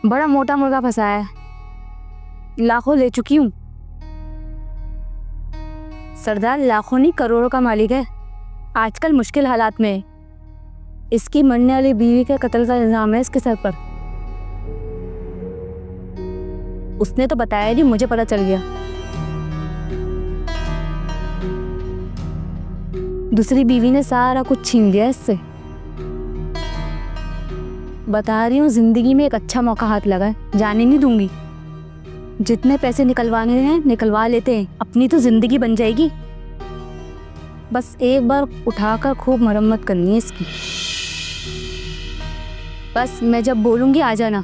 बड़ा मोटा मुर्गा फंसाया है, लाखों ले चुकी हूँ। सरदार लाखों नहीं करोड़ों का मालिक है, आजकल मुश्किल हालात में। इसकी मरने वाली बीवी के कत्ल का इल्जाम है इसके सर पर। उसने तो बताया नहीं, मुझे पता चल गया। दूसरी बीवी ने सारा कुछ छीन लिया इससे। बता रही हूँ, जिंदगी में एक अच्छा मौका हाथ लगा है, जाने नहीं दूंगी। जितने पैसे निकलवाने हैं निकलवा लेते हैं, अपनी तो जिंदगी बन जाएगी। बस एक बार उठाकर खूब मरम्मत करनी है इसकी। बस मैं जब बोलूंगी आ जाना।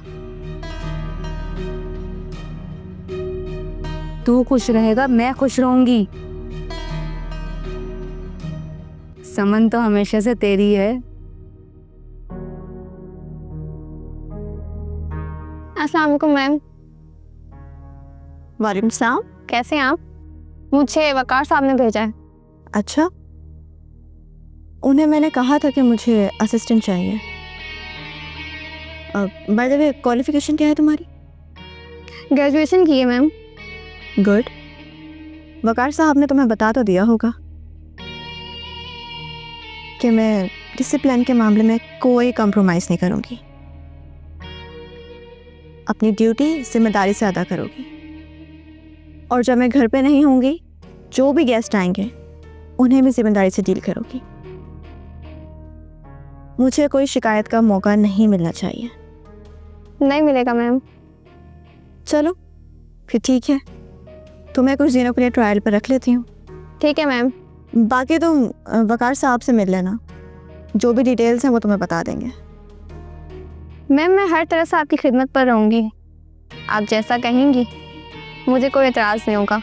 तू खुश रहेगा, मैं खुश रहूंगी। समन तो हमेशा से तेरी है। अस्सलाम वालेकुम मैम। वालेकुम सलाम। कैसे हैं आप? मुझे वकार साहब ने भेजा है। अच्छा, उन्हें मैंने कहा था कि मुझे असिस्टेंट चाहिए। बाय द वे, क्वालिफिकेशन क्या है तुम्हारी? ग्रेजुएशन की है मैम। गुड। वकार साहब ने तुम्हें बता तो दिया होगा कि मैं डिसिप्लिन के मामले में कोई कॉम्प्रोमाइज़ नहीं करूँगी। अपनी ड्यूटी जिम्मेदारी से अदा करोगी, और जब मैं घर पे नहीं होंगी, जो भी गेस्ट आएंगे उन्हें भी जिम्मेदारी से डील करोगी। मुझे कोई शिकायत का मौका नहीं मिलना चाहिए। नहीं मिलेगा मैम। चलो फिर ठीक है, तुम्हें कुछ दिनों के लिए ट्रायल पर रख लेती हूँ। ठीक है मैम। बाकी तुम वकार साहब से मिल लेना, जो भी डिटेल्स हैं वो तुम्हें बता देंगे। मैम मैं हर तरह से आपकी खिदमत पर रहूँगी, आप जैसा कहेंगी, मुझे कोई एतराज़ नहीं होगा।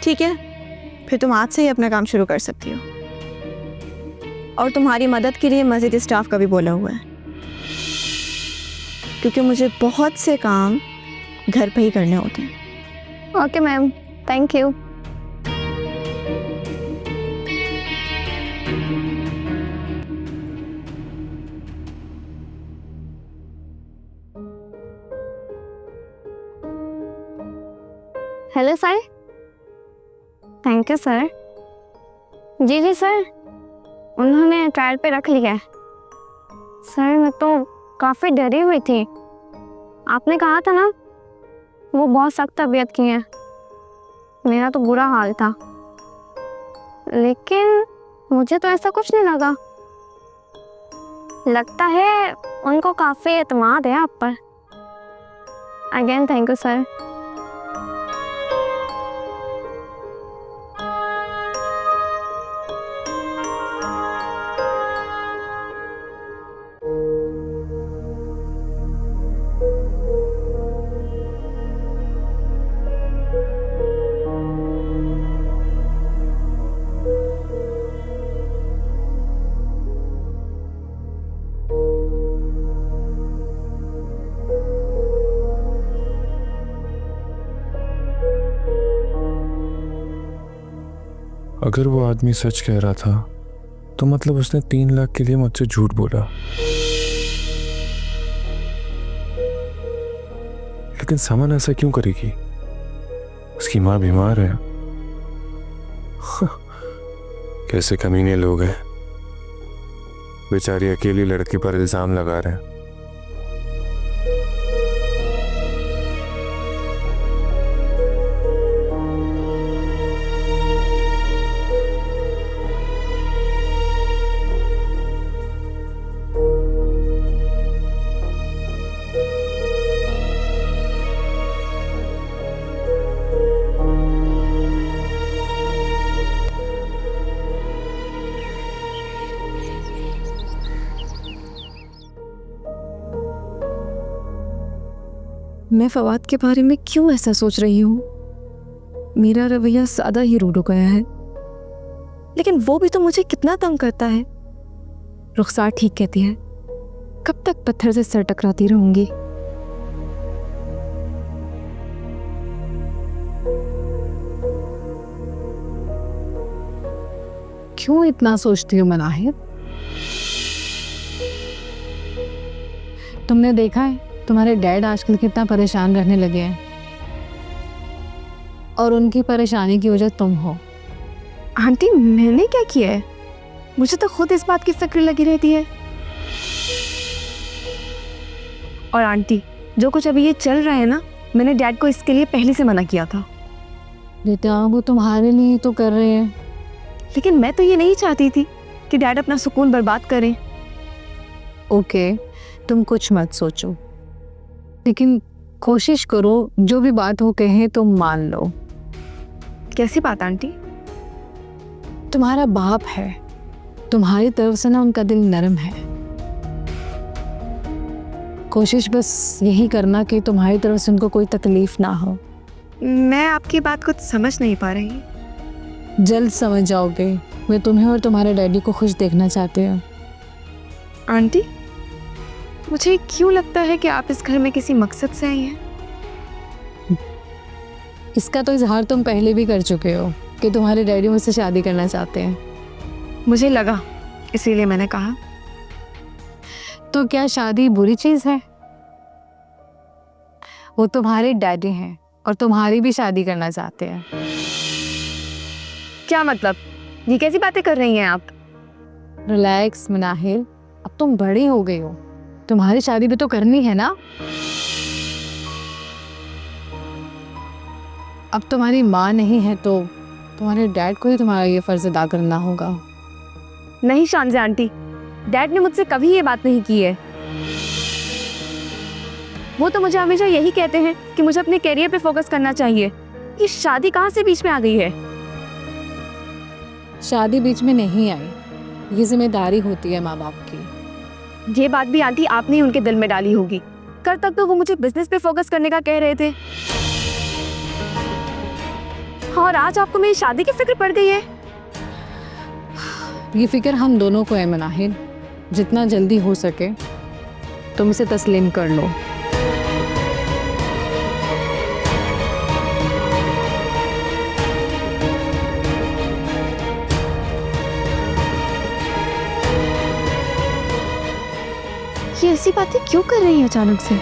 ठीक है, फिर तुम आज से ही अपना काम शुरू कर सकती हो, और तुम्हारी मदद के लिए मस्जिद स्टाफ का भी बोला हुआ है, क्योंकि मुझे बहुत से काम घर पे ही करने होते हैं। Okay ma'am, thank you. Hello sir. Thank you sir. जी जी सर, उन्होंने ट्रायल पे रख लिया है। सर मैं तो काफ़ी डरी हुई थी, आपने कहा था ना वो बहुत सख्त तबीयत की हैं, मेरा तो बुरा हाल था, लेकिन मुझे तो ऐसा कुछ नहीं लगा। लगता है उनको काफ़ी एतमाद है आप पर। Again thank you sir. अगर वो आदमी सच कह रहा था तो मतलब उसने 3 लाख के लिए मुझसे झूठ बोला। लेकिन समन ऐसा क्यों करेगी? उसकी माँ बीमार है। कैसे कमीने लोग हैं, बेचारी अकेली लड़की पर इल्जाम लगा रहे हैं। मैं फवाद के बारे में क्यों ऐसा सोच रही हूँ? मेरा रवैया सादा ही रूड हो गया है, लेकिन वो भी तो मुझे कितना तंग करता है। रुखसार ठीक कहती है, कब तक पत्थर से सर टकराती रहूंगी। क्यों इतना सोचती हो मनाहिर? तुमने देखा है तुम्हारे डैड आजकल कितना परेशान रहने लगे हैं और उनकी परेशानी की वजह तुम हो। आंटी मैंने क्या किया है? मुझे तो खुद इस बात की फिक्र लगी रहती है। और आंटी जो कुछ अभी ये चल रहा है ना, मैंने डैड को इसके लिए पहले से मना किया था। बेटा वो तुम्हारे लिए तो कर रहे हैं। लेकिन मैं तो ये नहीं चाहती थी कि डैड अपना सुकून बर्बाद करें। ओके, तुम कुछ मत सोचो, लेकिन कोशिश करो जो भी बात वो कहें तुम मान लो। कैसी बात आंटी? तुम्हारा बाप है, तुम्हारी तरफ से ना उनका दिल नरम है। कोशिश बस यही करना कि तुम्हारी तरफ से उनको कोई तकलीफ ना हो। मैं आपकी बात कुछ समझ नहीं पा रही। जल्द समझ जाओगे। मैं तुम्हें और तुम्हारे डैडी को खुश देखना चाहते हो। आंटी मुझे क्यों लगता है कि आप इस घर में किसी मकसद से आई हैं? इसका तो इजहार तुम पहले भी कर चुके हो कि तुम्हारे डैडी मुझसे शादी करना चाहते हैं। मुझे लगा, इसीलिए मैंने कहा। तो क्या शादी बुरी चीज़ है? वो तुम्हारे डैडी हैं और तुम्हारी भी शादी करना चाहते हैं। क्या मतलब? ये कैसी बातें कर रही हैं आप? रिलैक्स मनाहिल, अब तुम बड़ी हो गई हो, तुम्हारी शादी भी तो करनी है ना। अब तुम्हारी माँ नहीं है तो तुम्हारे डैड को ही तुम्हारा ये फ़र्ज़ अदा करना होगा। नहीं शानज़े आंटी, डैड ने मुझसे कभी ये बात नहीं की है। वो तो मुझे हमेशा यही कहते हैं कि मुझे अपने कैरियर पे फोकस करना चाहिए। ये शादी कहाँ से बीच में आ गई है? शादी बीच में नहीं आई, ये जिम्मेदारी होती है माँ बाप की। ये बात भी आंटी आपने ही उनके दिल में डाली होगी। कल तक तो वो मुझे बिजनेस पे फोकस करने का कह रहे थे, और आज आपको मेरी शादी की फिक्र पड़ गई है। ये फिक्र हम दोनों को है मनाहिल, जितना जल्दी हो सके तुम इसे तस्लीम कर लो। ये ऐसी बातें क्यों कर रही है अचानक से?